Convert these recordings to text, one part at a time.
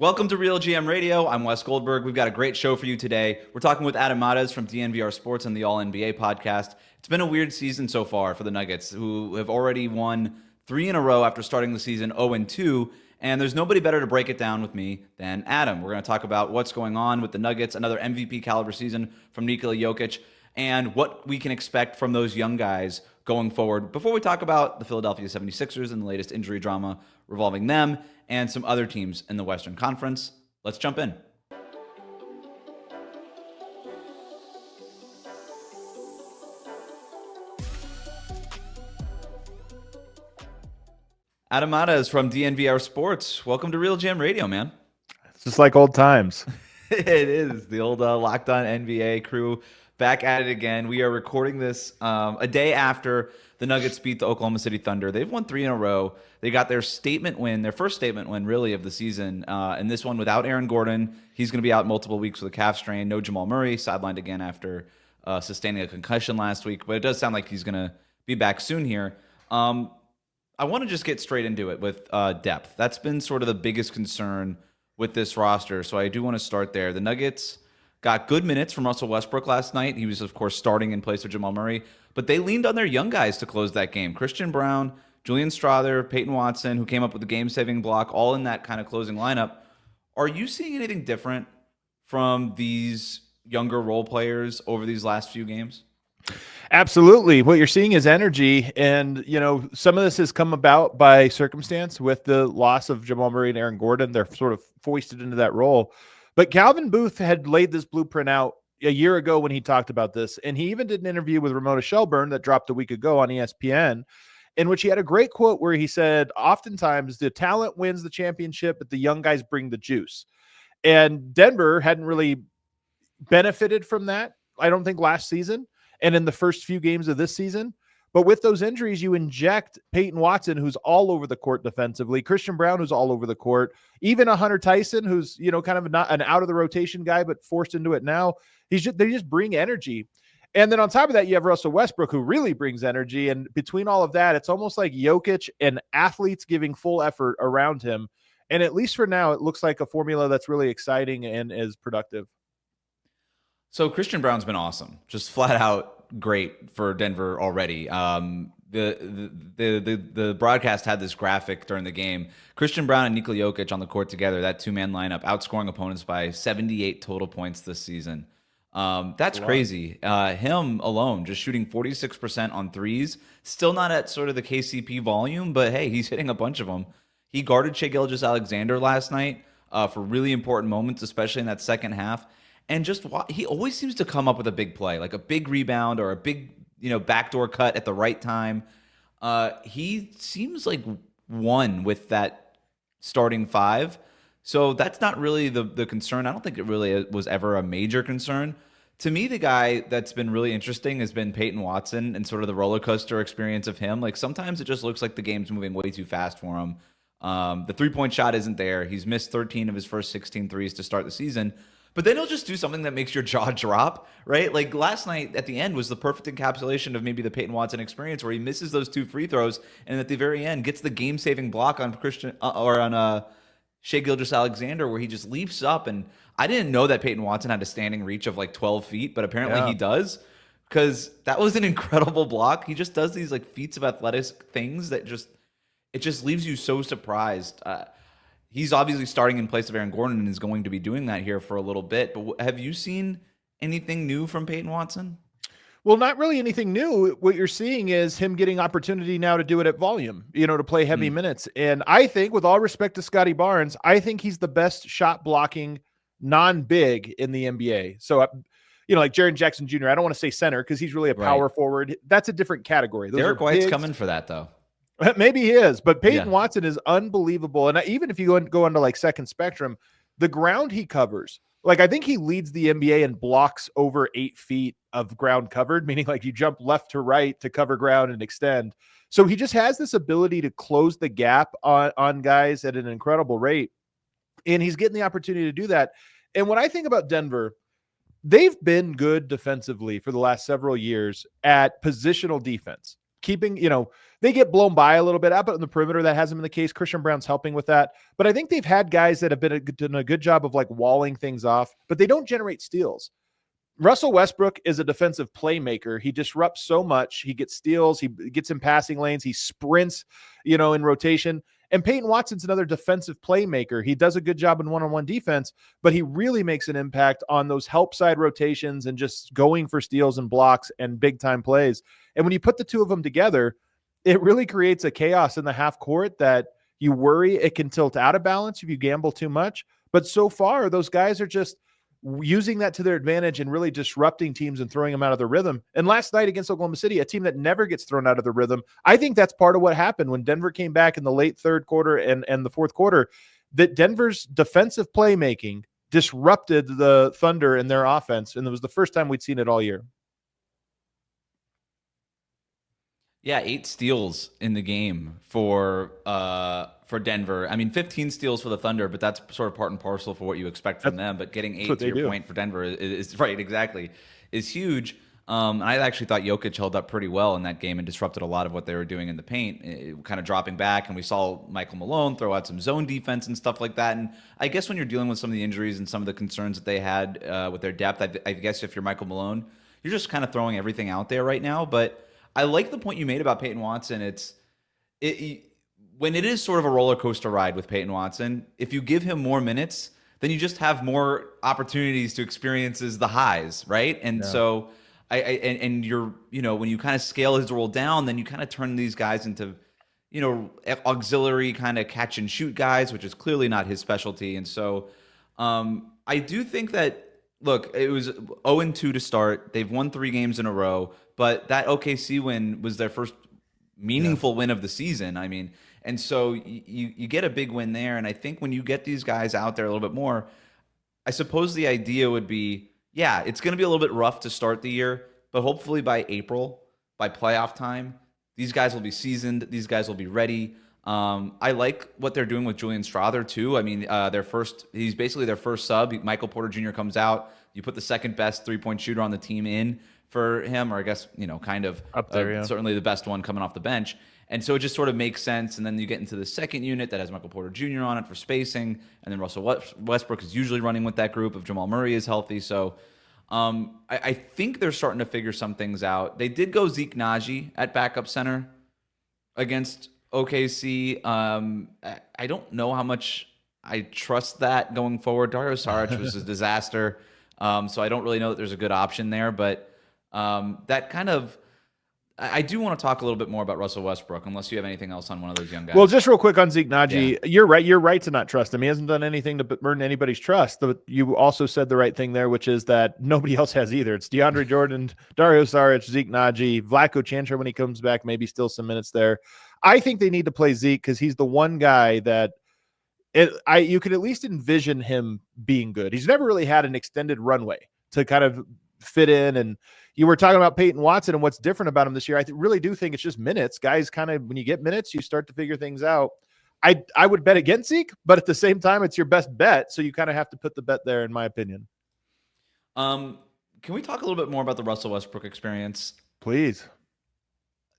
Welcome to Real GM Radio. I'm Wes Goldberg. We've got a great show for you today. We're talking with Adam Mares from DNVR Sports and the All NBA podcast. It's been a weird season so far for the Nuggets, who have already won 3 in a row after starting the season 0-2. And there's nobody better to break it down with me than Adam. We're going to talk about what's going on with the Nuggets, another MVP caliber season from Nikola Jokic, and what we can expect from those young guys going forward. Before we talk about the Philadelphia 76ers and the latest injury drama revolving them and some other teams in the Western Conference, let's jump in. Adam Mares from DNVR Sports. Welcome to Real Jam Radio, man. It's just like old times. It is. The old Locked On NBA crew back at it again. We are recording this a day after the Nuggets beat the Oklahoma City Thunder. They've won 3 in a row. They got their statement win, their first statement win, really, of the season. And this one without Aaron Gordon. He's going to be out multiple weeks with a calf strain. No Jamal Murray, sidelined again after sustaining a concussion last week. But it does sound like he's going to be back soon here. I want to just get straight into it with depth. That's been sort of the biggest concern with this roster. So I do want to start there. The Nuggets got good minutes from Russell Westbrook last night. He was, of course, starting in place of Jamal Murray. But they leaned on their young guys to close that game. Christian Brown, Julian Strawther, Peyton Watson, who came up with the game-saving block, all in that kind of closing lineup. Are you seeing anything different from these younger role players over these last few games? Absolutely. What you're seeing is energy. And, some of this has come about by circumstance with the loss of Jamal Murray and Aaron Gordon. They're sort of foisted into that role. But Calvin Booth had laid this blueprint out a year ago when he talked about this. And he even did an interview with Ramona Shelburne that dropped a week ago on ESPN, in which he had a great quote where he said, oftentimes the talent wins the championship, but the young guys bring the juice. And Denver hadn't really benefited from that, I don't think, last season and in the first few games of this season. But with those injuries, you inject Peyton Watson, who's all over the court defensively, Christian Brown, who's all over the court, even a Hunter Tyson, who's, kind of not an out of the rotation guy, but forced into it now. They just bring energy. And then on top of that, you have Russell Westbrook, who really brings energy. And between all of that, it's almost like Jokic and athletes giving full effort around him. And at least for now, it looks like a formula that's really exciting and is productive. So Christian Brown's been awesome, just flat out great for Denver already. The broadcast had this graphic during the game. Christian Brown and Nikola Jokic on the court together, that two-man lineup, outscoring opponents by 78 total points this season. That's crazy. Him alone, just shooting 46% on threes, still not at sort of the KCP volume, but hey, he's hitting a bunch of them. He guarded Shai Gilgeous-Alexander last night for really important moments, especially in that second half. And he always seems to come up with a big play, like a big rebound or a big, backdoor cut at the right time. He seems like one with that starting five. So that's not really the concern. I don't think it really was ever a major concern. To me, the guy that's been really interesting has been Peyton Watson and sort of the roller coaster experience of him. Like sometimes it just looks like the game's moving way too fast for him. The three-point shot isn't there. He's missed 13 of his first 16 threes to start the season. But then he'll just do something that makes your jaw drop, right? Like last night at the end was the perfect encapsulation of maybe the Peyton Watson experience, where he misses those 2 free throws and at the very end gets the game-saving block on Shai Gilgeous-Alexander, where he just leaps up. And I didn't know that Peyton Watson had a standing reach of like 12 feet, but apparently he does, because that was an incredible block. He just does these like feats of athletic things that it just leaves you so surprised. He's obviously starting in place of Aaron Gordon and is going to be doing that here for a little bit. But have you seen anything new from Peyton Watson? Well, not really anything new. What you're seeing is him getting opportunity now to do it at volume, to play heavy minutes. And I think, with all respect to Scotty Barnes, I think he's the best shot blocking non-big in the NBA. So, like Jaren Jackson Jr., I don't want to say center because he's really a power forward. That's a different category. Derek White's coming for that, though. Maybe he is, but Peyton Watson is unbelievable. And even if you go into like second spectrum, the ground he covers, like I think he leads the NBA in blocks over 8 feet of ground covered, meaning like you jump left to right to cover ground and extend. So he just has this ability to close the gap on guys at an incredible rate. And he's getting the opportunity to do that. And when I think about Denver, they've been good defensively for the last several years at positional defense. Keeping, They get blown by a little bit out, but on the perimeter, that hasn't been the case. Christian Brown's helping with that. But I think they've had guys that have done a good job of like walling things off, but they don't generate steals. Russell Westbrook is a defensive playmaker. He disrupts so much. He gets steals. He gets in passing lanes. He sprints, in rotation. And Peyton Watson's another defensive playmaker. He does a good job in one-on-one defense, but he really makes an impact on those help side rotations and just going for steals and blocks and big-time plays. And when you put the two of them together, it really creates a chaos in the half court that you worry it can tilt out of balance if you gamble too much. But so far, those guys are just using that to their advantage and really disrupting teams and throwing them out of their rhythm. And last night against Oklahoma City, a team that never gets thrown out of the rhythm, I think that's part of what happened when Denver came back in the late third quarter and the fourth quarter, that Denver's defensive playmaking disrupted the Thunder in their offense. And it was the first time we'd seen it all year. Yeah, 8 steals in the game for Denver. I mean, 15 steals for the Thunder, but that's sort of part and parcel for what you expect from them. But getting 8 to your point for Denver is right, exactly, is huge. I actually thought Jokic held up pretty well in that game and disrupted a lot of what they were doing in the paint, kind of dropping back. And we saw Michael Malone throw out some zone defense and stuff like that. And I guess when you're dealing with some of the injuries and some of the concerns that they had with their depth, I guess if you're Michael Malone, you're just kind of throwing everything out there right now. But I like the point you made about Peyton Watson. When it is sort of a roller coaster ride with Peyton Watson, if you give him more minutes, then you just have more opportunities to experience the highs, right? And so and you're, when you kind of scale his role down, then you kind of turn these guys into, auxiliary kind of catch and shoot guys, which is clearly not his specialty. And so I do think that, look, it was 0-2 to start. They've won 3 games in a row, but that OKC win was their first meaningful win of the season. I mean, and so you get a big win there. And I think when you get these guys out there a little bit more, I suppose the idea would be, it's going to be a little bit rough to start the year, but hopefully by April, by playoff time, these guys will be seasoned. These guys will be ready. I like what they're doing with Julian Strawther too. I mean, he's basically their first sub. Michael Porter Jr. comes out. You put the second best 3-point shooter on the team in for him, or I guess, kind of up there, certainly the best one coming off the bench. And so it just sort of makes sense. And then you get into the second unit that has Michael Porter Jr. on it for spacing. And then Russell Westbrook is usually running with that group if Jamal Murray is healthy. So I think they're starting to figure some things out. They did go Zeke Naji at backup center against OKC. I don't know how much I trust that going forward. Dario Saric was a disaster. So I don't really know that there's a good option there. But that kind of... I do want to talk a little bit more about Russell Westbrook, unless you have anything else on one of those young guys. Well, just real quick on Zeke Naji, you're right. You're right to not trust him. He hasn't done anything to earn anybody's trust. You also said the right thing there, which is that nobody else has either. It's DeAndre Jordan, Dario Saric, Zeke Naji, Vlatko Čančar when he comes back, maybe still some minutes there. I think they need to play Zeke because he's the one guy that you could at least envision him being good. He's never really had an extended runway to kind of fit in. And you were talking about Peyton Watson and what's different about him this year. I really do think it's just minutes. Guys kind of, when you get minutes, you start to figure things out. I would bet against Zeke, but at the same time, it's your best bet. So you kind of have to put the bet there, in my opinion. Can we talk a little bit more about the Russell Westbrook experience? Please.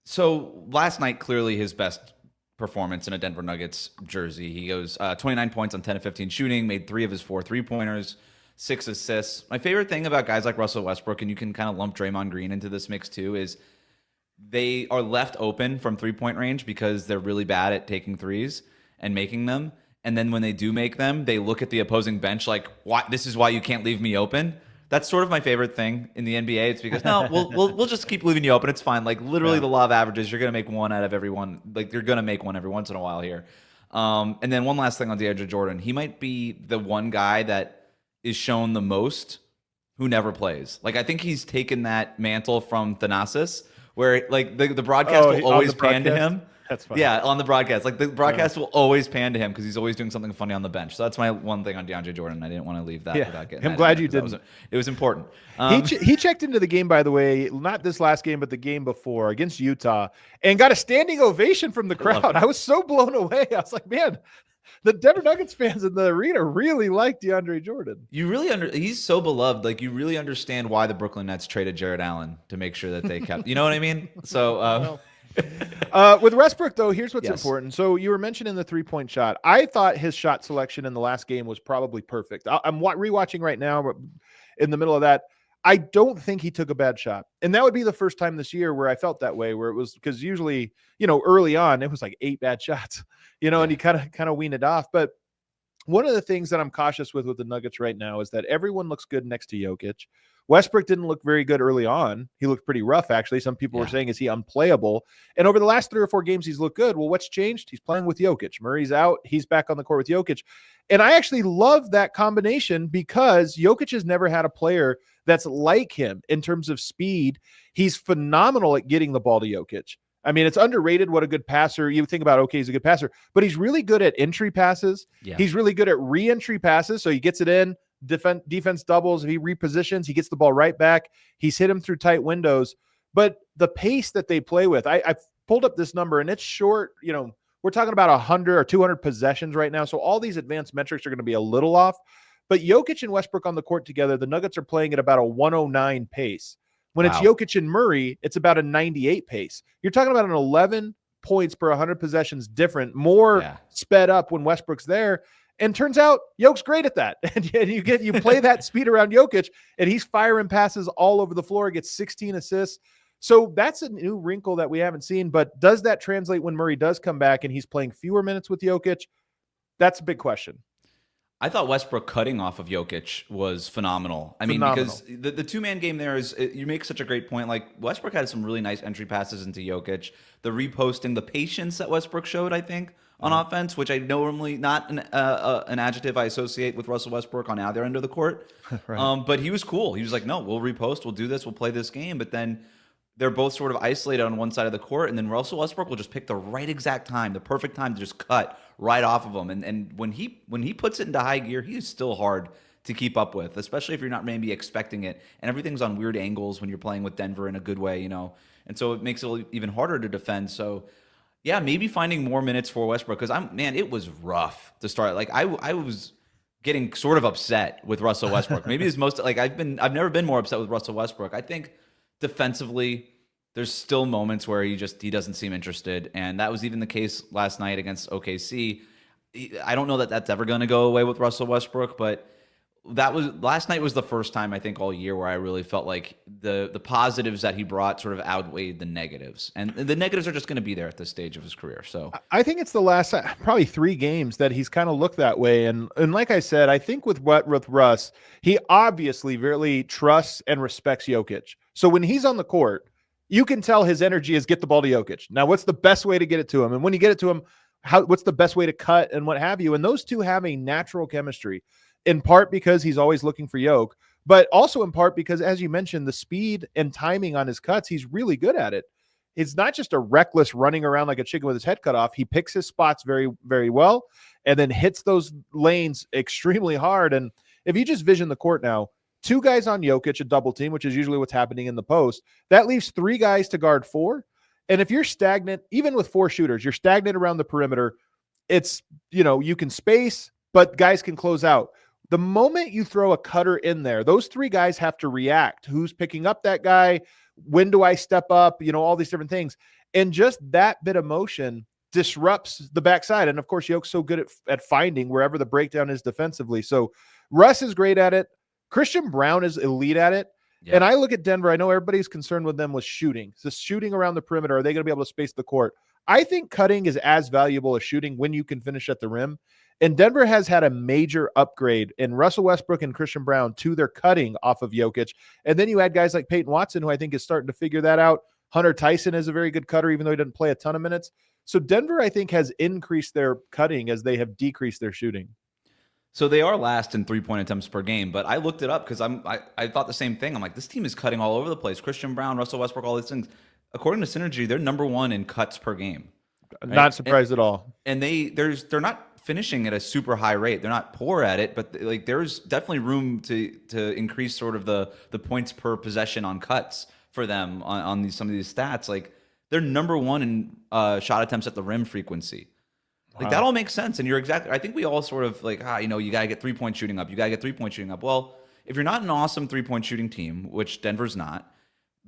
So last night, clearly his best performance in a Denver Nuggets jersey. He goes 29 points on 10 of 15 shooting, made 3 of his 4 3-pointers, 6 assists. My favorite thing about guys like Russell Westbrook, and you can kind of lump Draymond Green into this mix too, is they are left open from 3-point range because they're really bad at taking threes and making them. And then when they do make them, they look at the opposing bench like, "What? This is why you can't leave me open." That's sort of my favorite thing in the NBA. It's because no, we'll just keep leaving you open. It's fine. Like literally, the law of averages. You're gonna make one out of everyone. Like you're gonna make one every once in a while here. And then one last thing on DeAndre Jordan. He might be the one guy that is shown the most who never plays. Like I think he's taken that mantle from Thanasis, where like the broadcast will always pan to him. That's funny. Yeah, on the broadcast. Like the broadcast will always pan to him because he's always doing something funny on the bench. So that's my one thing on DeAndre Jordan. I didn't want to leave that without getting I'm glad you didn't. didn't. It was important. He checked into the game, by the way, not this last game, but the game before against Utah, and got a standing ovation from the crowd. I was so blown away. I was like, man, the Denver Nuggets fans in the arena really like DeAndre Jordan. You really he's so beloved. Like you really understand why the Brooklyn Nets traded Jared Allen to make sure that they kept. You know what I mean? So With Westbrook, though, here's what's Yes. important. So you were mentioning the 3-point shot. I thought his shot selection in the last game was probably perfect. I'm rewatching right now, but in the middle of that, I don't think he took a bad shot. And that would be the first time this year where I felt that way, where it was because usually, early on, it was like 8 bad shots, and you kind of wean it off. But one of the things that I'm cautious with the Nuggets right now is that everyone looks good next to Jokic. Westbrook didn't look very good early on. He looked pretty rough, actually. Some people were saying, is he unplayable? And over the last 3 or 4 games, he's looked good. Well, what's changed? He's playing with Jokic. Murray's out. He's back on the court with Jokic. And I actually love that combination because Jokic has never had a player that's like him in terms of speed. He's phenomenal at getting the ball to Jokic. I mean, it's underrated what a good passer. You think about, okay, he's a good passer, but he's really good at entry passes. Yeah. He's really good at re-entry passes. So he gets it in, defense doubles. If he repositions, he gets the ball right back. He's hit him through tight windows. But the pace that they play with, I pulled up this number, and it's short. We're talking about 100 or 200 possessions right now. So all these advanced metrics are going to be a little off. But Jokic and Westbrook on the court together, the Nuggets are playing at about a 109 pace. When it's Jokic and Murray, it's about a 98 pace. You're talking about an 11 points per 100 possessions different, more sped up when Westbrook's there. And turns out Jokic's great at that. And you play that speed around Jokic, and he's firing passes all over the floor, gets 16 assists. So that's a new wrinkle that we haven't seen. But does that translate when Murray does come back and he's playing fewer minutes with Jokic? That's a big question. I thought Westbrook cutting off of Jokic was phenomenal. I mean, because the 2-man game there is, you make such a great point. Like, Westbrook had some really nice entry passes into Jokic. The reposting, the patience that Westbrook showed, I think, on offense, which I normally not an adjective I associate with Russell Westbrook on either end of the court. Right. But he was cool. He was like, no, we'll repost, we'll do this, we'll play this game. But then they're both sort of isolated on one side of the court, and then Russell Westbrook will just pick the right exact time, the perfect time to just cut right off of him. And when he puts it into high gear, he is still hard to keep up with, especially if you're not maybe expecting it. And everything's on weird angles when you're playing with Denver in a good way, And so it makes it even harder to defend. So yeah, maybe finding more minutes for Westbrook, because it was rough to start. Like I was getting sort of upset with Russell Westbrook. Maybe it's most like I've never been more upset with Russell Westbrook. I think defensively, there's still moments where he doesn't seem interested, and that was even the case last night against OKC. I don't know that that's ever going to go away with Russell Westbrook, but last night was the first time I think all year where I really felt like the positives that he brought sort of outweighed the negatives, and the negatives are just going to be there at this stage of his career. So I think it's the last probably 3 games that he's kind of looked that way, and like I said, I think with Russ, he obviously really trusts and respects Jokic. So when he's on the court, you can tell his energy is get the ball to Jokic. Now, what's the best way to get it to him? And when you get it to him, what's the best way to cut and what have you? And those two have a natural chemistry, in part because he's always looking for Jokic, but also in part because, as you mentioned, the speed and timing on his cuts, he's really good at it. It's not just a reckless running around like a chicken with his head cut off. He picks his spots very, very well and then hits those lanes extremely hard. And if you just vision the court now, 2 guys on Jokic, a double team, which is usually what's happening in the post. That leaves 3 guys to guard 4. And if you're stagnant, even with 4 shooters, you're stagnant around the perimeter. It's, you can space, but guys can close out. The moment you throw a cutter in there, those 3 guys have to react. Who's picking up that guy? When do I step up? All these different things. And just that bit of motion disrupts the backside. And of course, Jokic's so good at finding wherever the breakdown is defensively. So Russ is great at it. Christian Brown is elite at it. Yeah. And I look at Denver. I know everybody's concerned with them with shooting. So shooting around the perimeter, are they going to be able to space the court? I think cutting is as valuable as shooting when you can finish at the rim. And Denver has had a major upgrade in Russell Westbrook and Christian Brown to their cutting off of Jokic. And then you add guys like Peyton Watson, who I think is starting to figure that out. Hunter Tyson is a very good cutter, even though he doesn't play a ton of minutes. So Denver, I think, has increased their cutting as they have decreased their shooting. So they are last in 3-point attempts per game, but I looked it up because I thought the same thing. I'm like, this team is cutting all over the place. Christian Brown, Russell Westbrook, all these things. According to Synergy, they're number 1 in cuts per game. Right? Not surprised at all. And they're not finishing at a super high rate. They're not poor at it, but there's definitely room to increase sort of the points per possession on cuts for them on some of these stats. Like, they're number 1 in shot attempts at the rim frequency. Like, that all makes sense. And you're exactly, I think we all sort of like, you got to get 3-point shooting up. You got to get 3-point shooting up. Well, if you're not an awesome 3-point shooting team, which Denver's not,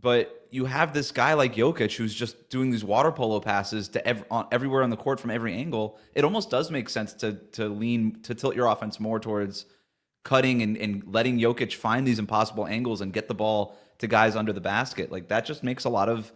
But you have this guy like Jokic who's just doing these water polo passes to everywhere on the court from every angle. It almost does make sense to tilt your offense more towards cutting and letting Jokic find these impossible angles and get the ball to guys under the basket. Like that just makes a lot of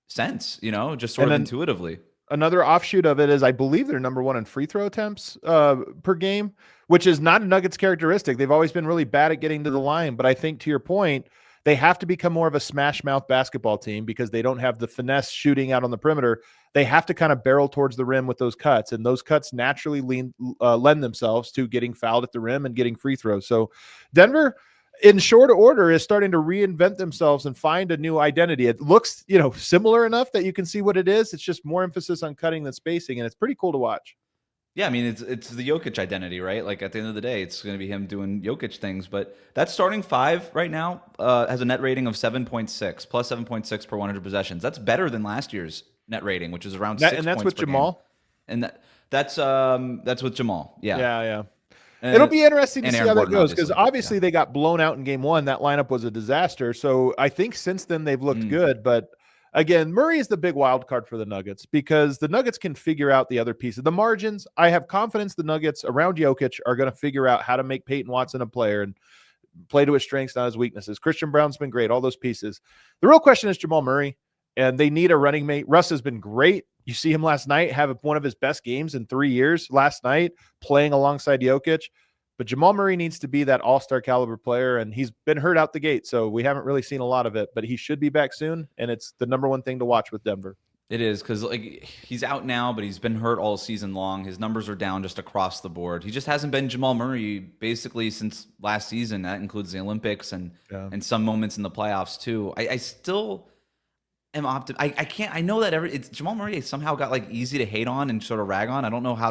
sense, just sort of intuitively. Another offshoot of it is I believe they're number one in free throw attempts per game, which is not a Nuggets characteristic. They've always been really bad at getting to the line. But I think to your point, they have to become more of a smash mouth basketball team because they don't have the finesse shooting out on the perimeter. They have to kind of barrel towards the rim with those cuts, and those cuts naturally lend themselves to getting fouled at the rim and getting free throws. So Denver, in short order, is starting to reinvent themselves and find a new identity. It looks, similar enough that you can see what it is. It's just more emphasis on cutting than spacing, and it's pretty cool to watch. Yeah, I mean, it's the Jokic identity, right? Like at the end of the day, it's going to be him doing Jokic things. But that starting five right now has a net rating of 7.6, plus 7.6 per 100 possessions. That's better than last year's net rating, which is around 6 And that's points with per Jamal. Game. And that's with Jamal. Yeah. Yeah. It'll be interesting to see how that goes because obviously they got blown out in game one. That lineup was a disaster. So I think since then they've looked good. But again, Murray is the big wild card for the Nuggets because the Nuggets can figure out the other pieces. The margins, I have confidence the Nuggets around Jokic are going to figure out how to make Peyton Watson a player and play to his strengths, not his weaknesses. Christian Brown's been great, all those pieces. The real question is Jamal Murray, and they need a running mate. Russ has been great. You see him last night have one of his best games in 3 years last night playing alongside Jokic. But Jamal Murray needs to be that all-star caliber player, and he's been hurt out the gate, so we haven't really seen a lot of it. But he should be back soon, and it's the number one thing to watch with Denver. It is because he's out now, but he's been hurt all season long. His numbers are down just across the board. He just hasn't been Jamal Murray basically since last season. That includes the Olympics and some moments in the playoffs too. I still am optimistic. I can't. I know that Jamal Murray somehow got easy to hate on and sort of rag on. I don't know how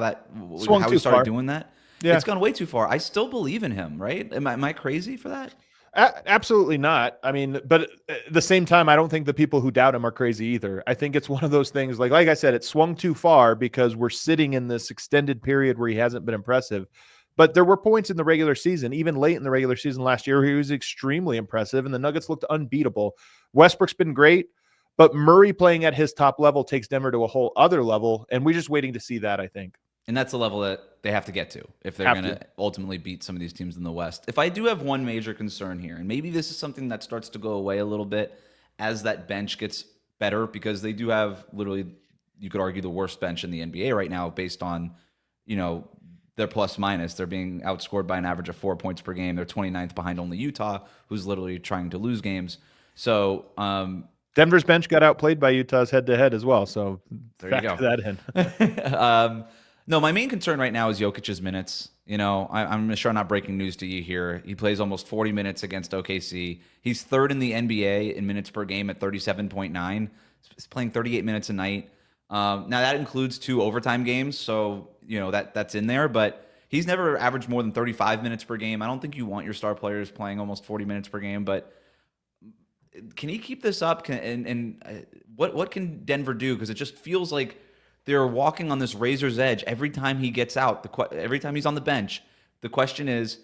he started doing that. Yeah. It's gone way too far. I still believe in him, right? Am I crazy for that? Absolutely not. I mean, but at the same time, I don't think the people who doubt him are crazy either. I think it's one of those things, like I said, it swung too far because we're sitting in this extended period where he hasn't been impressive. But there were points in the regular season, even late in the regular season last year, where he was extremely impressive, and the Nuggets looked unbeatable. Westbrook's been great, but Murray playing at his top level takes Denver to a whole other level, and we're just waiting to see that, I think. And that's a level that they have to get to if they're going to ultimately beat some of these teams in the West. If I do have one major concern here, and maybe this is something that starts to go away a little bit as that bench gets better, because they do have literally, you could argue, the worst bench in the NBA right now based on, their plus minus. They're being outscored by an average of 4 points per game. They're 29th behind only Utah, who's literally trying to lose games. So, Denver's bench got outplayed by Utah's head-to-head as well. So there you go. That in. No, my main concern right now is Jokic's minutes. I'm sure I'm not breaking news to you here. He plays almost 40 minutes against OKC. He's third in the NBA in minutes per game at 37.9. He's playing 38 minutes a night. Now that includes 2 overtime games, so that's in there. But he's never averaged more than 35 minutes per game. I don't think you want your star players playing almost 40 minutes per game. But can he keep this up? What can Denver do? Because it just feels like they're walking on this razor's edge every time he gets out. Every time he's on the bench, the question is,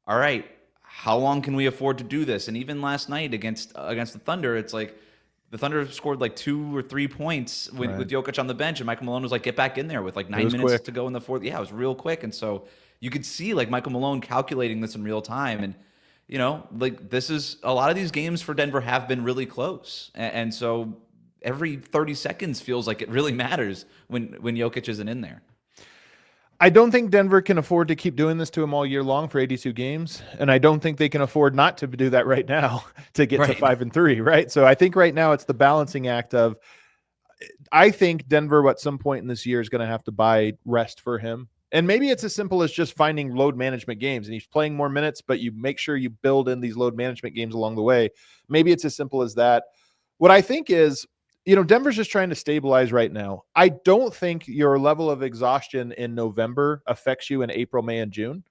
all right, how long can we afford to do this? And even last night against the Thunder, it's like the Thunder scored 2 or 3 points with Jokic on the bench, and Michael Malone was get back in there with 9 minutes to go in the fourth. Yeah, it was real quick, and so you could see Michael Malone calculating this in real time, and this is a lot of these games for Denver have been really close, and so every 30 seconds feels like it really matters when Jokic isn't in there. I don't think Denver can afford to keep doing this to him all year long for 82 games. And I don't think they can afford not to do that right now to get to 5-3, right? So I think right now it's the balancing act of, I think Denver at some point in this year is going to have to buy rest for him. And maybe it's as simple as just finding load management games, and he's playing more minutes, but you make sure you build in these load management games along the way. Maybe it's as simple as that. What I think is, Denver's just trying to stabilize right now. I don't think your level of exhaustion in November affects you in April, May, and June.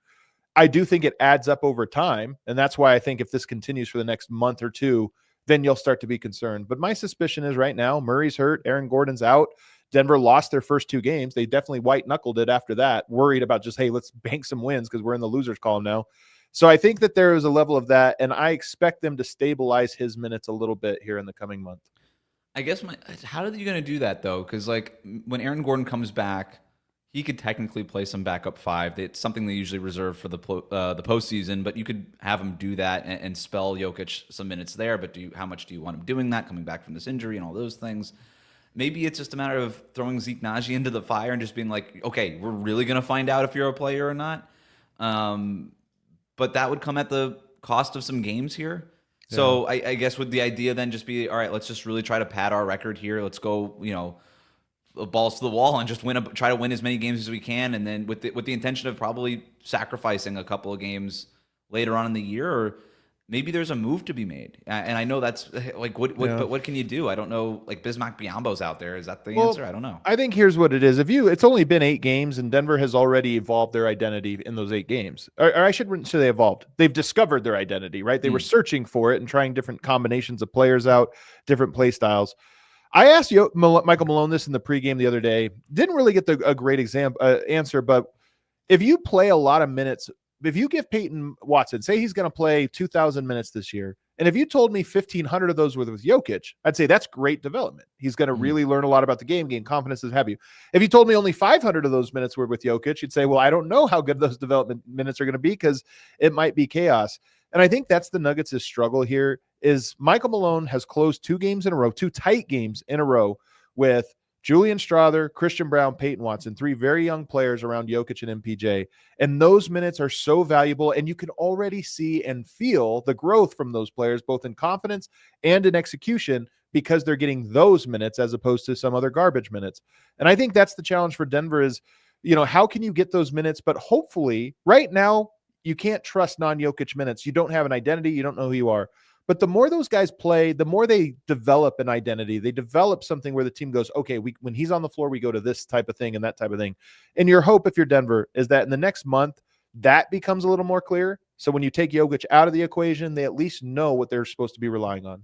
I do think it adds up over time. And that's why I think if this continues for the next month or two, then you'll start to be concerned. But my suspicion is right now, Murray's hurt, Aaron Gordon's out. Denver lost their first 2 games. They definitely white-knuckled it after that, worried about just, hey, let's bank some wins because we're in the loser's column now. So I think that there is a level of that, and I expect them to stabilize his minutes a little bit here in the coming month. I guess how are you going to do that though? Because like when Aaron Gordon comes back, he could technically play some backup five. It's something they usually reserve for the postseason, but you could have him do that and spell Jokic some minutes there. But how much do you want him doing that, coming back from this injury and all those things? Maybe it's just a matter of throwing Zeke Naji into the fire and just being like, okay, we're really going to find out if you're a player or not. But that would come at the cost of some games here. So I guess would the idea then just be, all right, let's just really try to pad our record here. Let's go, balls to the wall and just try to win as many games as we can. And then with the intention of probably sacrificing a couple of games later on in the year, or maybe there's a move to be made. And I know that's like, but what can you do? I don't know. Like Bismack Biyombo's out there. Is that the answer? I don't know. I think here's what it is. It's only been 8 games and Denver has already evolved their identity in those 8 games. Or I shouldn't say they evolved. They've discovered their identity, right? They were searching for it and trying different combinations of players out, different play styles. I asked Michael Malone this in the pregame the other day. Didn't really get a great answer, but if you play a lot of minutes, if you give Peyton Watson, say he's going to play 2,000 minutes this year, and if you told me 1,500 of those were with Jokic, I'd say that's great development. He's going to really learn a lot about the game, gain confidence, as have you. If you told me only 500 of those minutes were with Jokic, you'd say, well, I don't know how good those development minutes are going to be because it might be chaos. And I think that's the Nuggets' struggle here is Michael Malone has closed 2 games in a row, 2 tight games in a row with Julian Strawther, Christian Brown, Peyton Watson, 3 very young players around Jokic and MPJ. And those minutes are so valuable, and you can already see and feel the growth from those players, both in confidence and in execution, because they're getting those minutes as opposed to some other garbage minutes. And I think that's the challenge for Denver is, how can you get those minutes? But hopefully right now, you can't trust non-Jokic minutes. You don't have an identity. You don't know who you are. But the more those guys play, the more they develop an identity. They develop something where the team goes, okay, when he's on the floor, we go to this type of thing and that type of thing. And your hope, if you're Denver, is that in the next month, that becomes a little more clear. So when you take Jokic out of the equation, they at least know what they're supposed to be relying on.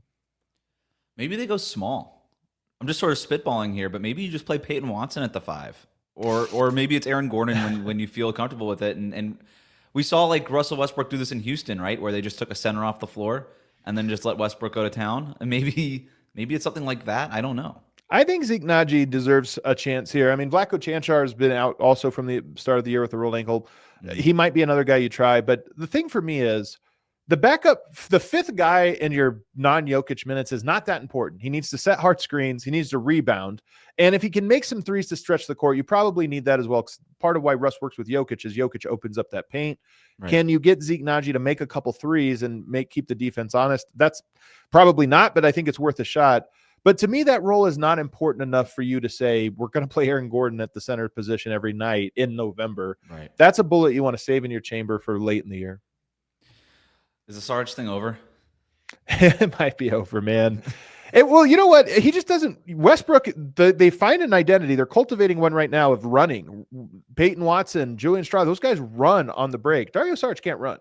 Maybe they go small. I'm just sort of spitballing here, but maybe you just play Peyton Watson at the 5. Or maybe it's Aaron Gordon when you feel comfortable with it. And we saw like Russell Westbrook do this in Houston, right? Where they just took a center off the floor and then just let Westbrook go to town. And maybe it's something like that. I don't know. I think Zeke Naji deserves a chance here. I mean, Vlatko Čančar has been out also from the start of the year with a rolled ankle. He might be another guy you try. But the thing for me is the backup, the 5th guy in your non-Jokic minutes is not that important. He needs to set hard screens. He needs to rebound. And if he can make some threes to stretch the court, you probably need that as well. Part of why Russ works with Jokic is Jokic opens up that paint. Right. Can you get Zeke Naji to make a couple threes and keep the defense honest? That's probably not, but I think it's worth a shot. But to me, that role is not important enough for you to say, we're going to play Aaron Gordon at the center position every night in November. Right. That's a bullet you want to save in your chamber for late in the year. Is the Sarge thing over? It might be over, man. Well, you know what? He just doesn't. Westbrook, they find an identity. They're cultivating one right now of running. Peyton Watson, Julian Strawther, those guys run on the break. Dario Saric can't run.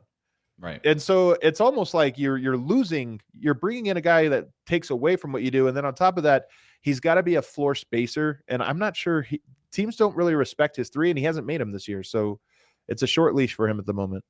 Right. And so it's almost like you're bringing in a guy that takes away from what you do. And then on top of that, he's got to be a floor spacer. And I'm not sure teams don't really respect his 3, and he hasn't made them this year. So it's a short leash for him at the moment.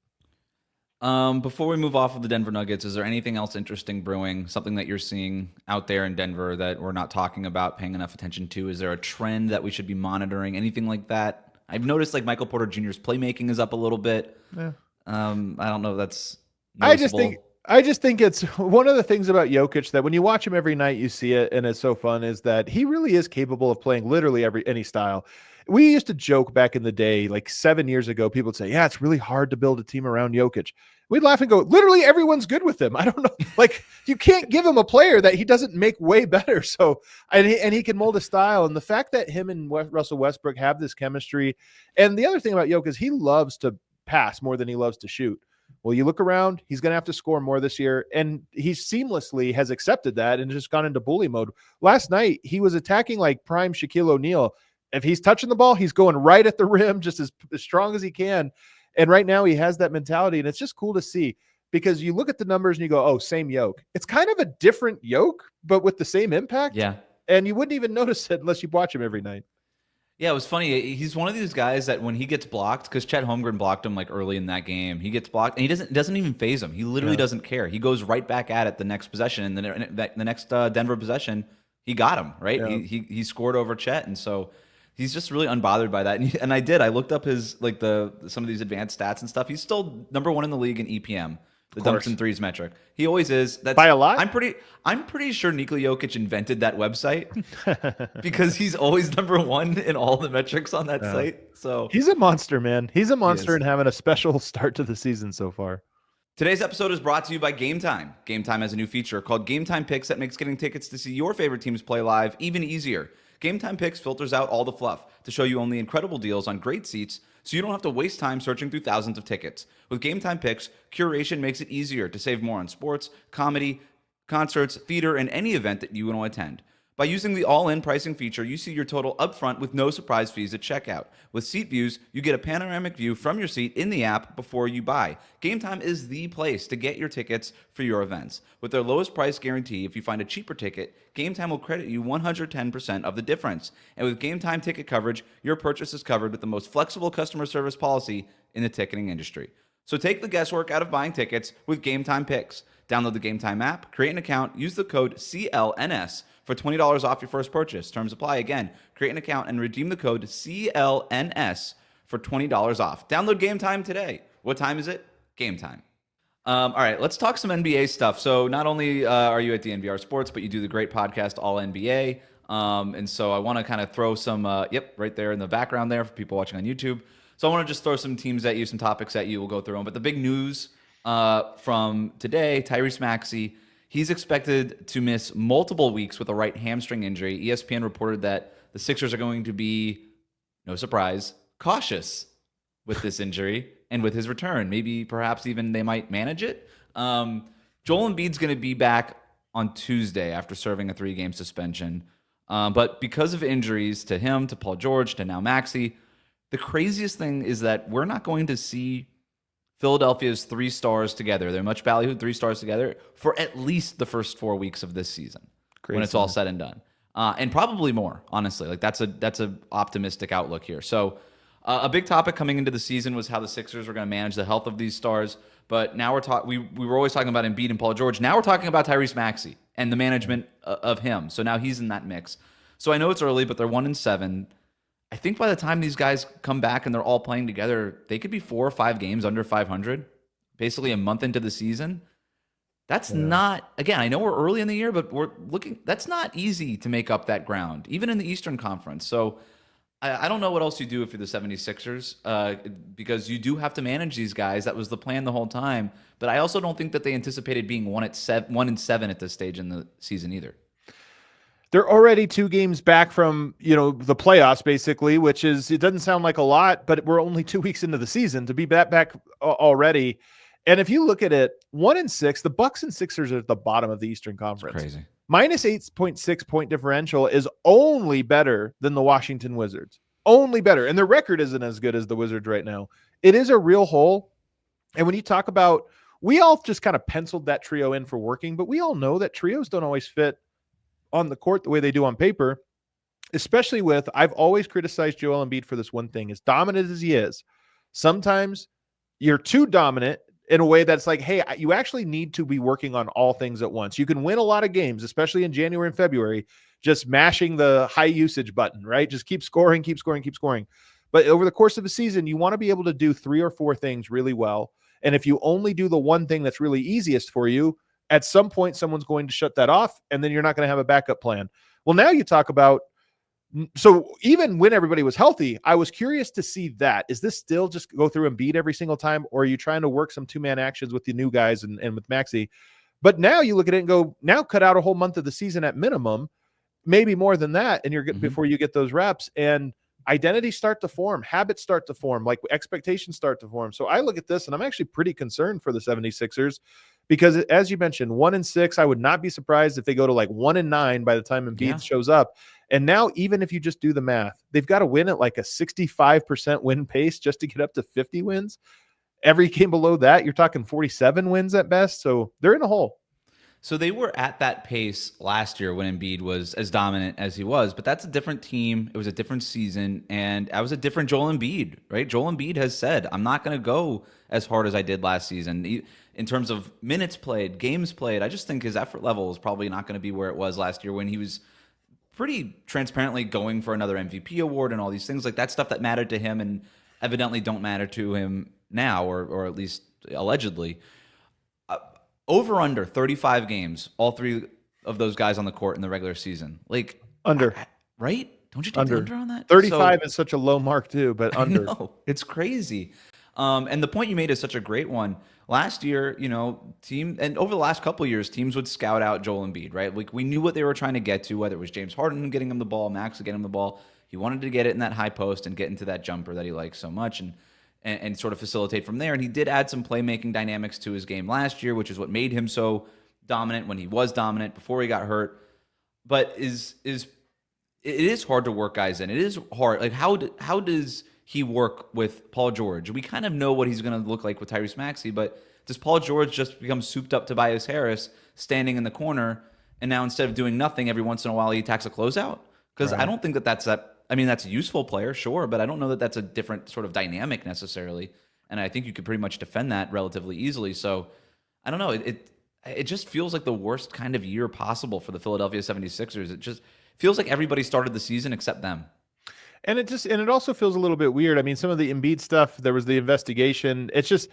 Before we move off of the Denver Nuggets, is there anything else interesting brewing, something that you're seeing out there in Denver that we're not talking about, paying enough attention to? Is there a trend that we should be monitoring, anything like that? I've noticed like Michael Porter Jr.'s playmaking is up a little bit. Yeah. I don't know if that's noticeable. I just think it's one of the things about Jokic that when you watch him every night, you see it, and it's so fun, is that he really is capable of playing literally any style. We used to joke back in the day, like 7 years ago, people would say, yeah, it's really hard to build a team around Jokic. We'd laugh and go, literally everyone's good with him. I don't know. Like, you can't give him a player that he doesn't make way better. So, and he can mold a style. And the fact that him and Russell Westbrook have this chemistry. And the other thing about Jokic is he loves to pass more than he loves to shoot. Well, you look around, he's going to have to score more this year. And he seamlessly has accepted that and just gone into bully mode. Last night, he was attacking like prime Shaquille O'Neal. If he's touching the ball, he's going right at the rim, just as strong as he can. And right now he has that mentality, and it's just cool to see because you look at the numbers and you go, oh, same yoke. It's kind of a different yoke, but with the same impact. Yeah. And you wouldn't even notice it unless you watch him every night. Yeah, it was funny. He's one of these guys that when he gets blocked, because Chet Holmgren blocked him like early in that game, he gets blocked and he doesn't even phase him. He literally Yeah. doesn't care. He goes right back at it the next possession, and then the next Denver possession, he got him right. Yeah. He scored over Chet, and so he's just really unbothered by that. And I looked up his like some of these advanced stats and stuff. He's still number one in the league in EPM. The dunks and threes metric. He always is. That's by a lot. I'm pretty sure Nikola Jokic invented that website because he's always number one in all the metrics on that site. So he's a monster, man. He's a monster and having a special start to the season so far. Today's episode is brought to you by Game Time. Game Time has a new feature called Game Time Picks that makes getting tickets to see your favorite teams play live even easier. Game Time Picks filters out all the fluff to show you only incredible deals on great seats, so you don't have to waste time searching through thousands of tickets. With Game Time Picks, curation makes it easier to save more on sports, comedy, concerts, theater, and any event that you want to attend. By using the all-in pricing feature, you see your total upfront with no surprise fees at checkout. With Seat Views, you get a panoramic view from your seat in the app before you buy. Game Time is the place to get your tickets for your events. With their lowest price guarantee, if you find a cheaper ticket, Game Time will credit you 110% of the difference. And with Game Time ticket coverage, your purchase is covered with the most flexible customer service policy in the ticketing industry. So take the guesswork out of buying tickets with Game Time Picks. Download the Game Time app, create an account, use the code CLNS for $20 off your first purchase. Terms apply. Again, create an account and redeem the code CLNS for $20 off. Download Game Time today. What time is it? Game Time. All right, let's talk some NBA stuff. So not only are you at DNVR Sports, but you do the great podcast All NBA. And so I want to kind of throw some, right there in the background there for people watching on YouTube. So I want to just throw some teams at you, some topics at you. We'll go through them. But the big news from today, Tyrese Maxey, he's expected to miss multiple weeks with a right hamstring injury. ESPN reported that the Sixers are going to be, no surprise, cautious with this injury and with his return. Maybe perhaps even they might manage it. Joel Embiid's going to be back on Tuesday after serving a 3-game suspension. But because of injuries to him, to Paul George, to now Maxey, the craziest thing is that we're not going to see Philadelphia's 3 stars together. They're much ballyhooed 3 stars together for at least the first 4 weeks of this season. Crazy. When it's all said and done. And probably more, honestly. Like that's a optimistic outlook here. So a big topic coming into the season was how the Sixers were going to manage the health of these stars. But now we were always talking about Embiid and Paul George. Now we're talking about Tyrese Maxey and the management of him. So now he's in that mix. So I know it's early, but they're 1-7. I think by the time these guys come back and they're all playing together, they could be 4 or 5 games under 500, basically a month into the season. That's not, again, I know we're early in the year, but that's not easy to make up that ground, even in the Eastern Conference. So I don't know what else you do if you're the 76ers, because you do have to manage these guys. That was the plan the whole time. But I also don't think that they anticipated being 1-7 at this stage in the season either. They're already 2 games back from, the playoffs, basically, which is, it doesn't sound like a lot, but we're only 2 weeks into the season to be back already. And if you look at it, 1-6, the Bucks and Sixers are at the bottom of the Eastern Conference. It's crazy. Minus 8.6 point differential is only better than the Washington Wizards. Only better. And their record isn't as good as the Wizards right now. It is a real hole. And when you talk about, we all just kind of penciled that trio in for working, but we all know that trios don't always fit on the court the way they do on paper, especially with, I've always criticized Joel Embiid for this one thing, as dominant as he is. Sometimes you're too dominant in a way that's like, hey, you actually need to be working on all things at once. You can win a lot of games, especially in January and February, just mashing the high usage button, right? Just keep scoring. But over the course of a season, you want to be able to do 3 or 4 things really well. And if you only do the one thing that's really easiest for you, at some point, someone's going to shut that off, and then you're not going to have a backup plan. Well, now you talk about, so even when everybody was healthy, I was curious to see that. Is this still just go through and beat every single time, or are you trying to work some 2-man actions with the new guys and with Maxey? But now you look at it and go, now cut out a whole month of the season at minimum, maybe more than that, and you're before you get those reps, and identities start to form, habits start to form, like expectations start to form. So I look at this, and I'm actually pretty concerned for the 76ers. Because as you mentioned, 1-6, I would not be surprised if they go to like 1-9 by the time Embiid shows up. And now, even if you just do the math, they've got to win at like a 65% win pace just to get up to 50 wins. Every game below that, you're talking 47 wins at best. So they're in a hole. So they were at that pace last year when Embiid was as dominant as he was, but that's a different team. It was a different season, and I was a different Joel Embiid, right? Joel Embiid has said, I'm not going to go as hard as I did last season. In terms of minutes played, games played, I just think his effort level is probably not going to be where it was last year when he was pretty transparently going for another MVP award and all these things. Like, that stuff that mattered to him and evidently don't matter to him now, or at least allegedly. Over under 35 games, all three of those guys on the court in the regular season. Like, under, right? Don't you take the under on that? 35 is such a low mark too, but under. I know, it's crazy. And the point you made is such a great one. Last year, and over the last couple of years, teams would scout out Joel Embiid, right? Like, we knew what they were trying to get to, whether it was James Harden getting him the ball, Max getting him the ball. He wanted to get it in that high post and get into that jumper that he likes so much and sort of facilitate from there. And he did add some playmaking dynamics to his game last year, which is what made him so dominant when he was dominant before he got hurt. But it is hard to work guys in. It is hard. Like, how does he work with Paul George? We kind of know what he's going to look like with Tyrese Maxey, but does Paul George just become souped up Tobias Harris standing in the corner, and now instead of doing nothing, every once in a while he attacks a closeout? Because I don't think that's a useful player, sure, but I don't know that that's a different sort of dynamic necessarily. And I think you could pretty much defend that relatively easily. So I don't know. It just feels like the worst kind of year possible for the Philadelphia 76ers. It just feels like everybody started the season except them. And it also feels a little bit weird. I mean, some of the Embiid stuff, there was the investigation. It's just,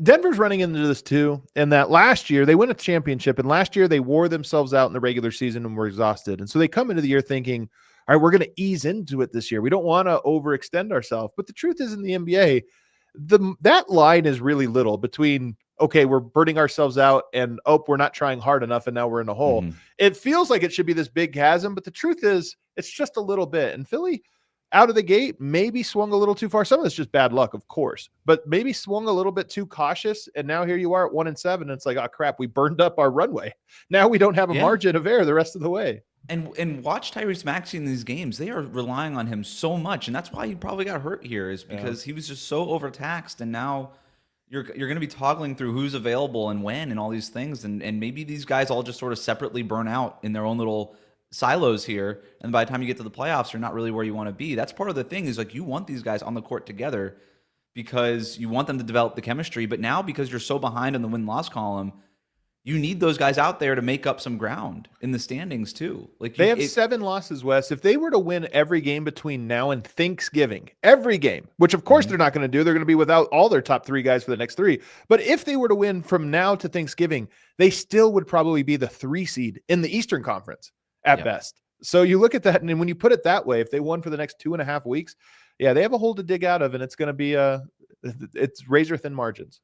Denver's running into this too. And that last year they win a championship, and last year they wore themselves out in the regular season and were exhausted. And so they come into the year thinking, all right, we're going to ease into it this year. We don't want to overextend ourselves. But the truth is, in the NBA, that line is really little between, okay, we're burning ourselves out, and we're not trying hard enough, and now we're in a hole. Mm-hmm. It feels like it should be this big chasm, but the truth is, it's just a little bit. And Philly, out of the gate, maybe swung a little too far. Some of it's just bad luck, of course, but maybe swung a little bit too cautious. And now here you are at 1-7, and it's like, oh crap, we burned up our runway. Now we don't have a margin of error the rest of the way. And watch Tyrese Maxey in these games. They are relying on him so much, and that's why he probably got hurt here, is because he was just so overtaxed. And now you're going to be toggling through who's available and when and all these things, and maybe these guys all just sort of separately burn out in their own little silos here, and by the time you get to the playoffs, you're not really where you want to be. That's part of the thing, is like, you want these guys on the court together because you want them to develop the chemistry, but now because you're so behind in the win-loss column, you need those guys out there to make up some ground in the standings too. Like, they have 7 losses, Wes. If they were to win every game between now and Thanksgiving, every game, which of course they're not going to do, they're going to be without all their top 3 guys for the next 3. But if they were to win from now to Thanksgiving, they still would probably be the 3 seed in the Eastern Conference at best. So you look at that, and when you put it that way, if they won for the next 2.5 weeks, they have a hole to dig out of, and it's going to be it's razor thin margins.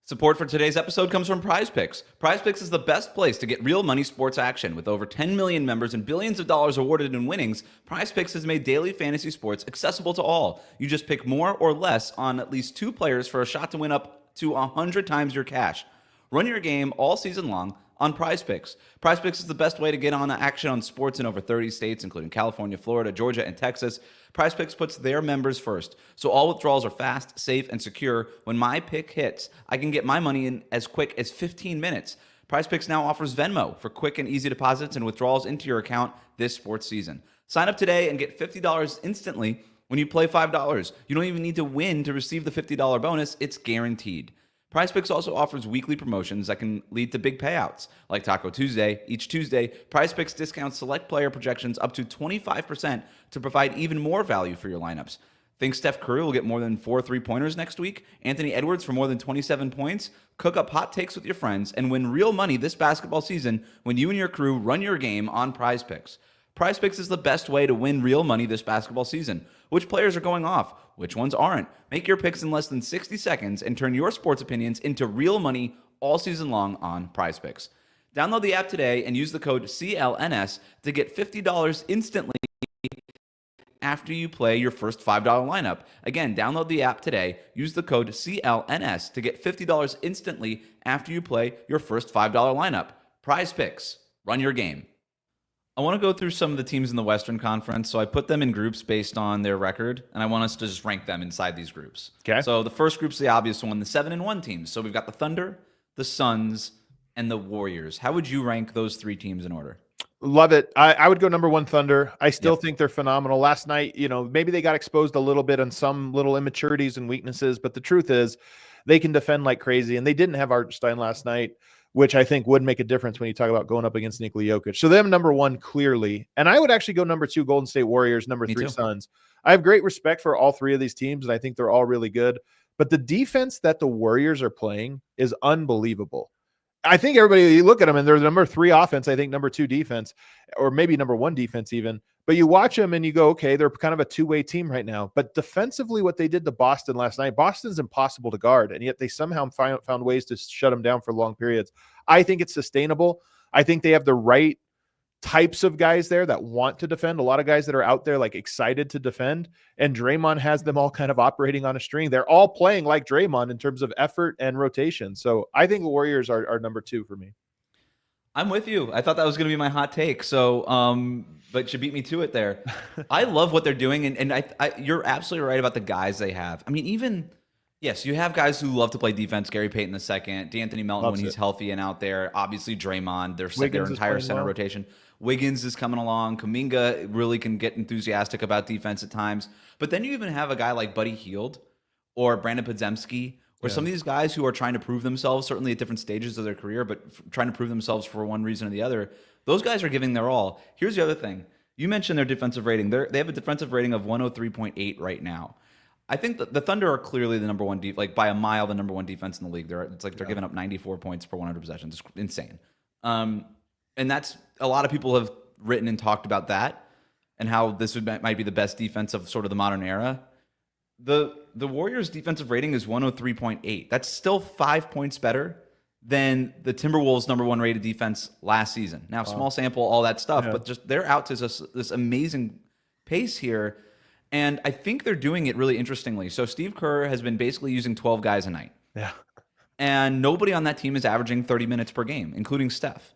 Support for today's episode comes from Prize Picks. Prize Picks is the best place to get real money sports action. With over 10 million members and billions of dollars awarded in winnings, Prize Picks has made daily fantasy sports accessible to all. You just pick more or less on at least 2 players for a shot to win up to 100 times your cash. Run your game all season long on Prize Picks. Prize Picks is the best way to get on action on sports in over 30 states, including California, Florida, Georgia, and Texas. Prize Picks puts their members first, so all withdrawals are fast, safe, and secure. When my pick hits, I can get my money in as quick as 15 minutes. Prize Picks now offers Venmo for quick and easy deposits and withdrawals into your account this sports season. Sign up today and get $50 instantly when you play $5. You don't even need to win to receive the $50 bonus. It's guaranteed. PrizePicks also offers weekly promotions that can lead to big payouts, like Taco Tuesday. Each Tuesday, PrizePicks discounts select player projections up to 25% to provide even more value for your lineups. Think Steph Curry will get more than 4 3-pointers next week? Anthony Edwards for more than 27 points? Cook up hot takes with your friends and win real money this basketball season when you and your crew run your game on PrizePicks. PrizePicks is the best way to win real money this basketball season. Which players are going off? Which ones aren't? Make your picks in less than 60 seconds and turn your sports opinions into real money all season long on PrizePicks. Download the app today and use the code CLNS to get $50 instantly after you play your first $5 lineup. Again, download the app today. Use the code CLNS to get $50 instantly after you play your first $5 lineup. PrizePicks. Run your game. I want to go through some of the teams in the Western Conference. So I put them in groups based on their record, and I want us to just rank them inside these groups. Okay. So the first group's the obvious one, the 7-1 teams. So we've got the Thunder, the Suns, and the Warriors. How would you rank those three teams in order? Love it. I would go number one Thunder. I still Yep. think they're phenomenal. Last night, maybe they got exposed a little bit on some little immaturities and weaknesses, but the truth is they can defend like crazy. And they didn't have Arnstein last night, which I think would make a difference when you talk about going up against Nikola Jokic. So them number one, clearly. And I would actually go number two, Golden State Warriors, number three, Suns. I have great respect for all three of these teams, and I think they're all really good. But the defense that the Warriors are playing is unbelievable. I think everybody, you look at them and they're the number three offense, I think number two defense, or maybe number one defense even. But you watch them and you go, okay, they're kind of a two-way team right now. But defensively, what they did to Boston last night, Boston's impossible to guard, and yet they somehow found ways to shut them down for long periods. I think it's sustainable. I think they have the right types of guys there that want to defend, a lot of guys that are out there like excited to defend, and Draymond has them all kind of operating on a string. They're all playing like Draymond in terms of effort and rotation. So I think the Warriors are number two for me. I'm with you. I thought that was going to be my hot take. So, but you beat me to it there. I love what they're doing. And I you're absolutely right about the guys they have. I mean, yes, you have guys who love to play defense. Gary Payton II, D'Anthony Melton when he's healthy and out there. Obviously, Draymond, their entire center rotation. Wiggins is coming along. Kuminga really can get enthusiastic about defense at times. But then you even have a guy like Buddy Hield or Brandon Podziemski or some of these guys who are trying to prove themselves, certainly at different stages of their career, but trying to prove themselves for one reason or the other. Those guys are giving their all. Here's the other thing. You mentioned their defensive rating. They have a defensive rating of 103.8 right now. I think the Thunder are clearly the number one, by a mile, the number one defense in the league. They're giving up 94 points per 100 possessions. It's insane. And that's a lot of people have written and talked about that and how this might be the best defense of sort of the modern era. The Warriors' defensive rating is 103.8. That's still 5 points better than the Timberwolves' number one rated defense last season. Now, small sample, all that stuff, but just they're out to this amazing pace here. And I think they're doing it really interestingly. So Steve Kerr has been basically using 12 guys a night. Yeah. And nobody on that team is averaging 30 minutes per game, including Steph.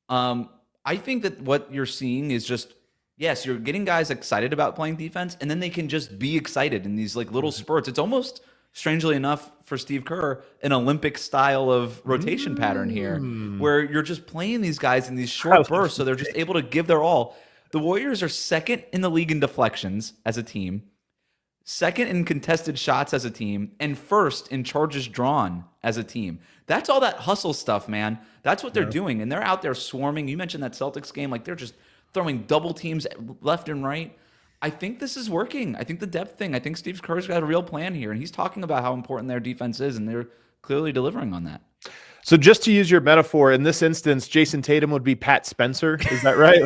I think that what you're seeing is just, yes, you're getting guys excited about playing defense, and then they can just be excited in these like little spurts. It's almost, strangely enough, for Steve Kerr, an Olympic style of rotation pattern here, where you're just playing these guys in these short bursts, so they're just able to give their all. The Warriors are second in the league in deflections as a team, second in contested shots as a team, and first in charges drawn as a team. That's all that hustle stuff, man. That's what they're doing, and they're out there swarming. You mentioned that Celtics game, like they're just throwing double teams left and right. I think this is working. I think the depth thing, I think Steve Kerr's got a real plan here, and he's talking about how important their defense is, and they're clearly delivering on that. So just to use your metaphor, in this instance, Jason Tatum would be Pat Spencer. Is that right?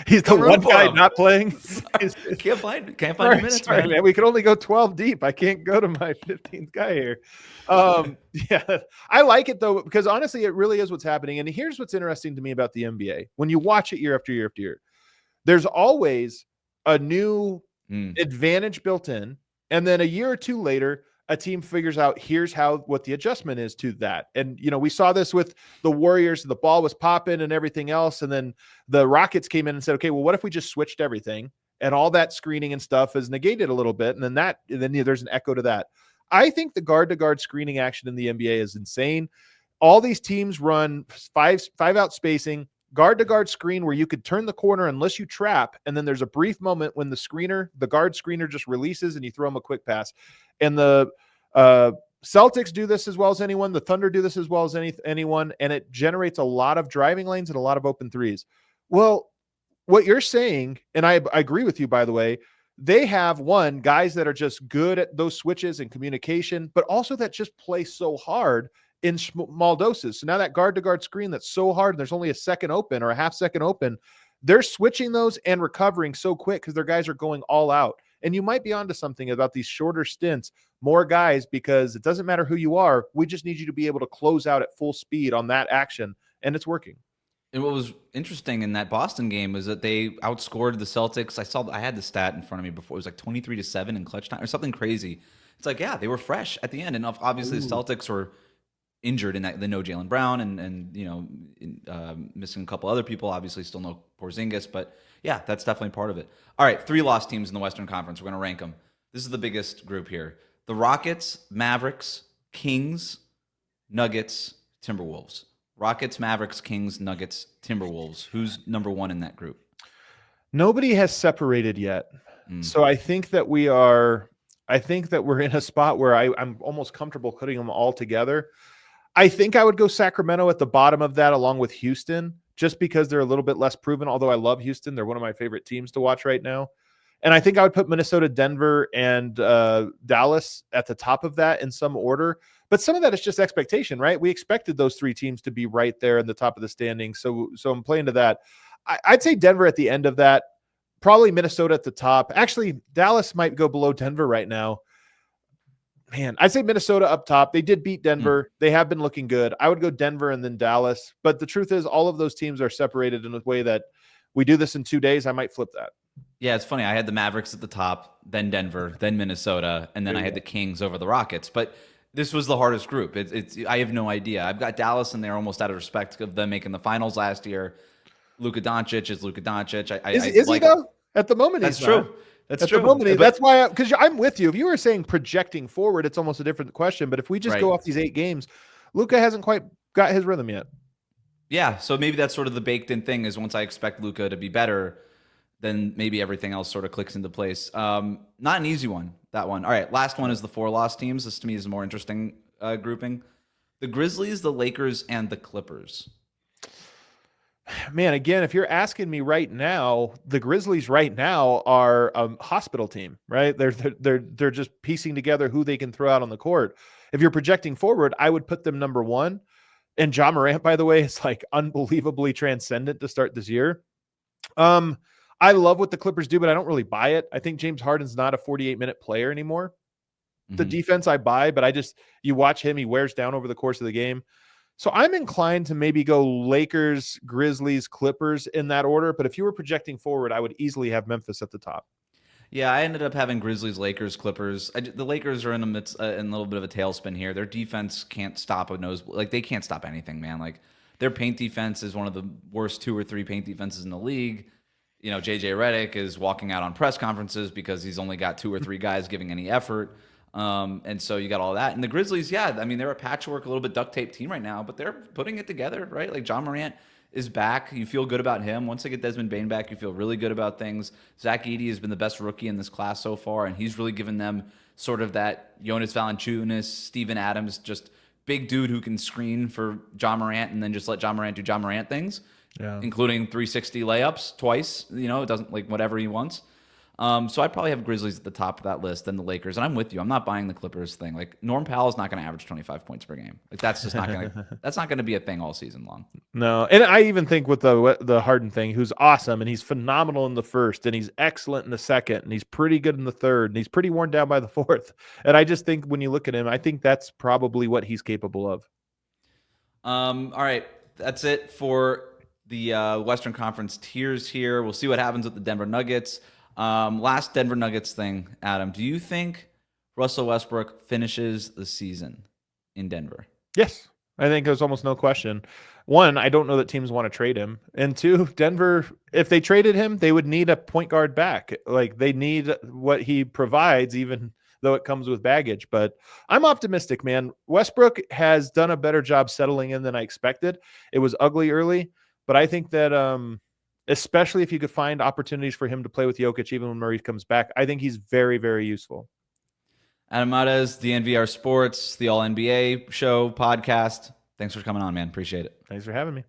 He's the one guy not playing. Can't find minutes, man. We can only go 12 deep. I can't go to my 15th guy here. Yeah, I like it though, because honestly, it really is what's happening. And here's what's interesting to me about the NBA. When you watch it year after year after year, there's always a new advantage built in. And then a year or two later, a team figures out what the adjustment is to that. And, we saw this with the Warriors, the ball was popping and everything else. And then the Rockets came in and said, okay, well, what if we just switched everything, and all that screening and stuff is negated a little bit. And then there's an echo to that. I think the guard to guard screening action in the NBA is insane. All these teams run five out spacing, guard to guard screen where you could turn the corner unless you trap. And then there's a brief moment when the guard screener just releases and you throw them a quick pass. And the Celtics do this as well as anyone. The Thunder do this as well as anyone. And it generates a lot of driving lanes and a lot of open threes. Well, what you're saying, and I agree with you, by the way, they have guys that are just good at those switches and communication, but also that just play so hard in small doses. So now that guard to guard screen that's so hard, and there's only a second open or a half second open, they're switching those and recovering so quick because their guys are going all out. And you might be onto something about these shorter stints, more guys, because it doesn't matter who you are. We just need you to be able to close out at full speed on that action. And it's working. And what was interesting in that Boston game was that they outscored the Celtics. I had the stat in front of me before. It was like 23-7 in clutch time or something crazy. It's like, yeah, they were fresh at the end. And obviously the Celtics were injured in that. They know Jaylen Brown and missing a couple other people. Obviously still no Porzingis. But yeah, that's definitely part of it. All right, 3 lost teams in the Western Conference. We're going to rank them. This is the biggest group here. The Rockets, Mavericks, Kings, Nuggets, Timberwolves. Rockets, Mavericks, Kings, Nuggets, Timberwolves. Who's number one in that group? Nobody has separated yet. So I think that we're in a spot where I'm almost comfortable putting them all together. I think I would go Sacramento at the bottom of that along with Houston, just because they're a little bit less proven, although I love Houston. They're one of my favorite teams to watch right now. And I think I would put Minnesota, Denver, and Dallas at the top of that in some order. But some of that is just expectation, right? We expected those three teams to be right there in the top of the standings. So I'm playing to that. I'd say Denver at the end of that, probably Minnesota at the top. Actually, Dallas might go below Denver right now. Man, I'd say Minnesota up top. They did beat Denver. They have been looking good. I would go Denver and then Dallas. But the truth is, all of those teams are separated in a way that we do this in 2 days. I might flip that. Yeah, it's funny. I had the Mavericks at the top, then Denver, then Minnesota, and then I had the Kings over the Rockets. But this was the hardest group. I have no idea. I've got Dallas in there almost out of respect of them making the finals last year. Luka Doncic is Luka Doncic. Is he though? At the moment, that's he's true. Not. That's At true. The moment, that's why, because I'm with you. If you were saying projecting forward, it's almost a different question. But if we just go off these 8 games, Luka hasn't quite got his rhythm yet. Yeah, so maybe that's sort of the baked-in thing is once I expect Luka to be better, then maybe everything else sort of clicks into place. Not an easy one, that one. All right, last one is the 4 loss teams. This to me is a more interesting grouping. The Grizzlies, the Lakers, and the Clippers. Man, again, if you're asking me right now, the Grizzlies right now are a hospital team, right? They're just piecing together who they can throw out on the court. If you're projecting forward, I would put them number 1. And Ja Morant, by the way, is like unbelievably transcendent to start this year. I love what the Clippers do, but I don't really buy it. I think James Harden's not a 48-minute player anymore. The defense I buy, but you watch him, he wears down over the course of the game. So I'm inclined to maybe go Lakers, Grizzlies, Clippers in that order. But if you were projecting forward, I would easily have Memphis at the top. Yeah, I ended up having Grizzlies, Lakers, Clippers. The Lakers are in a little bit of a tailspin here. Their defense can't stop a nose. Like, they can't stop anything, man. Like, their paint defense is one of the worst 2 or 3 paint defenses in the league. You know, JJ Redick is walking out on press conferences because he's only got 2 or 3 guys giving any effort. And so you got all that. And the Grizzlies, yeah, I mean, they're a patchwork, a little bit duct tape team right now, but they're putting it together, right? Like, Ja Morant is back. You feel good about him. Once they get Desmond Bane back, you feel really good about things. Zach Edey has been the best rookie in this class so far, and he's really given them sort of that Jonas Valanciunas, Steven Adams, just big dude who can screen for Ja Morant and then just let Ja Morant do Ja Morant things, including 360 layups twice. You know, it doesn't like whatever he wants. So I'd probably have Grizzlies at the top of that list, then the Lakers. And I'm with you. I'm not buying the Clippers thing. Like, Norm Powell's not going to average 25 points per game. Like, that's just not going to. That's not going to be a thing all season long. No, and I even think with the Harden thing, who's awesome and he's phenomenal in the first, and he's excellent in the second, and he's pretty good in the third, and he's pretty worn down by the fourth. And I just think when you look at him, I think that's probably what he's capable of. All right, that's it for the Western Conference tiers here. We'll see what happens with the Denver Nuggets. Last Denver Nuggets thing, Adam. Do you think Russell Westbrook finishes the season in Denver? Yes, I think there's almost no question. 1, I don't know that teams want to trade him. And 2, Denver, if they traded him, they would need a point guard back. Like, they need what he provides, even though it comes with baggage. But I'm optimistic, man. Westbrook has done a better job settling in than I expected. It was ugly early, but I think that especially if you could find opportunities for him to play with Jokic even when Murray comes back, I think he's very, very useful. Adam Mares, DNVR Sports, the All NBA show podcast. Thanks for coming on, man. Appreciate it. Thanks for having me.